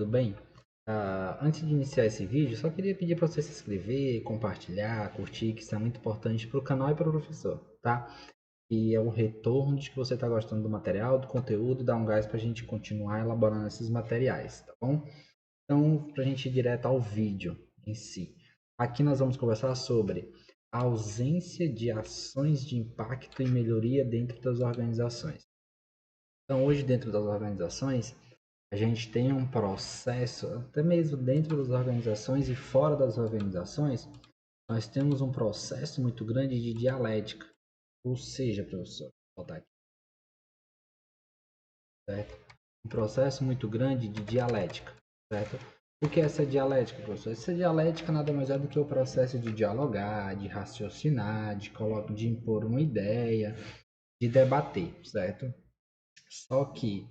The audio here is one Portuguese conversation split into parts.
Tudo bem? Antes de iniciar esse vídeo, só queria pedir para você se inscrever, compartilhar, curtir, que isso é muito importante para o canal e para o professor, tá? E é um retorno de que você está gostando do material, do conteúdo, e dá um gás para a gente continuar elaborando esses materiais, tá bom? Então, para a gente ir direto ao vídeo em si. Aqui nós vamos conversar sobre a ausência de ações de impacto e melhoria dentro das organizações. Então, hoje, dentro das organizações, a gente tem um processo, até mesmo dentro das organizações e fora das organizações, nós temos um processo muito grande de dialética. Ou seja, professor, vou botar aqui, certo? Um processo muito grande de dialética, certo? O que é essa dialética, professor? Essa dialética nada mais é do que o processo de dialogar, de raciocinar, de impor uma ideia, de debater, certo? Só que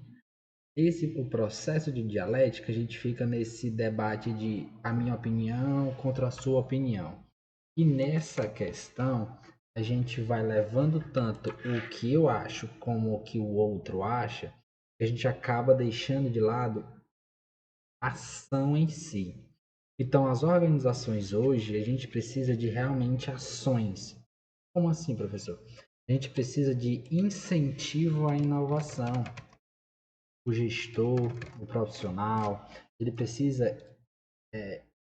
o processo de dialética, a gente fica nesse debate de a minha opinião contra a sua opinião. E nessa questão, a gente vai levando tanto o que eu acho como o que o outro acha, que a gente acaba deixando de lado a ação em si. Então, as organizações hoje, a gente precisa de realmente ações. Como assim, professor? A gente precisa de incentivo à inovação. O gestor, o profissional, ele precisa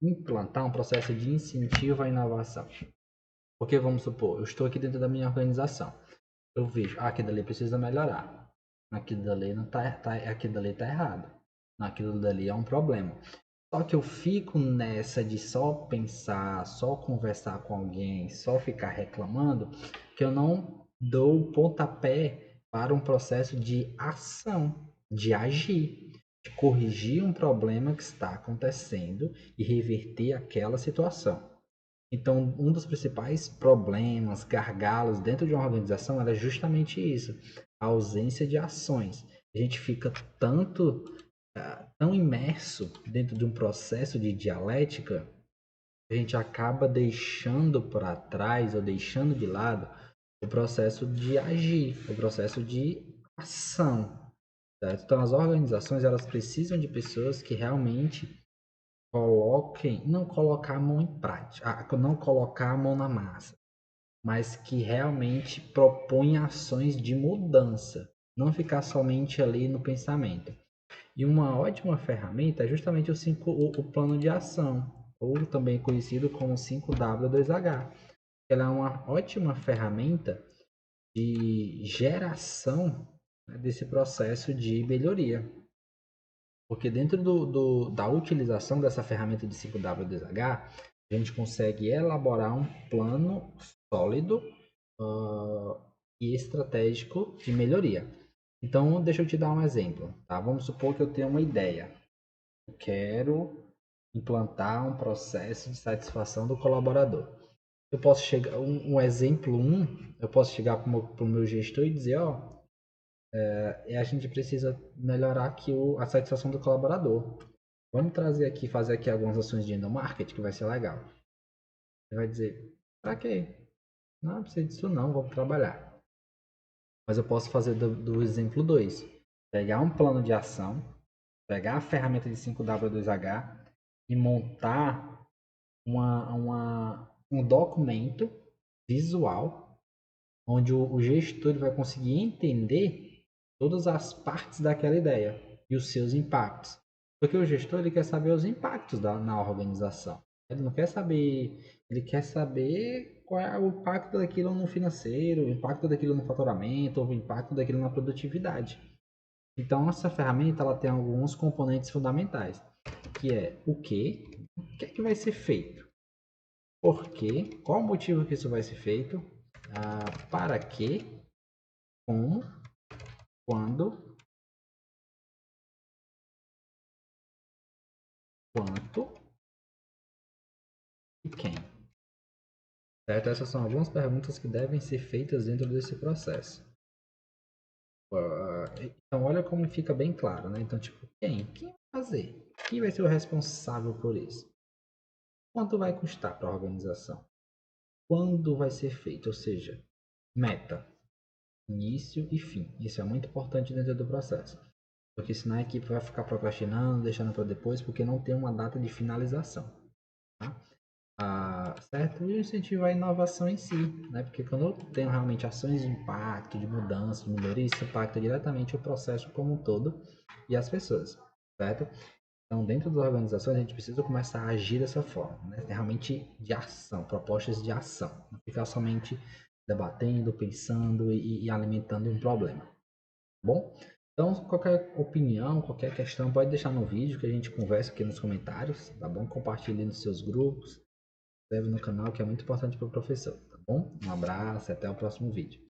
implantar um processo de incentivo à inovação. Porque vamos supor, eu estou aqui dentro da minha organização, eu vejo, aquilo dali precisa melhorar, aquilo dali não aquilo dali tá errado, aquilo dali é um problema. Só que eu fico nessa de só pensar, só conversar com alguém, só ficar reclamando, que eu não dou o pontapé para um processo de ação, de agir, de corrigir um problema que está acontecendo e reverter aquela situação. Então, um dos principais problemas, gargalos dentro de uma organização era justamente isso, a ausência de ações. A gente fica tão imerso dentro de um processo de dialética, a gente acaba deixando para trás ou deixando de lado o processo de agir, o processo de ação. Certo? Então, as organizações elas precisam de pessoas que realmente não colocar a mão em prática, não colocar a mão na massa, mas que realmente propõem ações de mudança, não ficar somente ali no pensamento. E uma ótima ferramenta é justamente o plano de ação, ou também conhecido como 5W2H. Ela é uma ótima ferramenta de geração, né, desse processo de melhoria. Porque dentro da utilização dessa ferramenta de 5W2H, a gente consegue elaborar um plano sólido e estratégico de melhoria. Então, deixa eu te dar um exemplo. Tá? Vamos supor que eu tenho uma ideia. Eu quero implantar um processo de satisfação do colaborador. Eu posso chegar, um exemplo eu posso chegar para o meu gestor e dizer, ó, a gente precisa melhorar aqui a satisfação do colaborador. Vamos fazer aqui algumas ações de endomarketing que vai ser legal. Ele vai dizer, pra quê? Não precisa disso não, vamos trabalhar. Mas eu posso fazer do exemplo 2. Pegar um plano de ação, pegar a ferramenta de 5W2H e montar um documento visual onde o gestor vai conseguir entender todas as partes daquela ideia e os seus impactos. Porque o gestor ele quer saber os impactos na organização. Ele não quer saber, ele quer saber qual é o impacto daquilo no financeiro, o impacto daquilo no faturamento, o impacto daquilo na produtividade. Então, essa ferramenta ela tem alguns componentes fundamentais, que é o que é que vai ser feito, por quê, qual o motivo que isso vai ser feito, para quê, como, quando, quanto e quem. Certo? Essas são algumas perguntas que devem ser feitas dentro desse processo. Então, olha como fica bem claro, né? Então, tipo, quem? Quem vai fazer? Quem vai ser o responsável por isso? Quanto vai custar para a organização? Quando vai ser feito? Ou seja, meta, início e fim. Isso é muito importante dentro do processo. porque senão a equipe vai ficar procrastinando, deixando para depois, porque não tem uma data de finalização. Tá? Certo? E incentivar a inovação em si, né? Porque quando eu tenho realmente ações de impacto, de mudança, de melhoria, isso impacta diretamente o processo como um todo e as pessoas, certo? Então, dentro das organizações, a gente precisa começar a agir dessa forma, né? Realmente de ação, propostas de ação, não ficar somente debatendo, pensando e alimentando um problema, tá bom? Então, qualquer opinião, qualquer questão, pode deixar no vídeo que a gente conversa aqui nos comentários, tá bom? Compartilhe nos seus grupos, inscreve no canal que é muito importante para o professor, tá bom? Um abraço e até o próximo vídeo.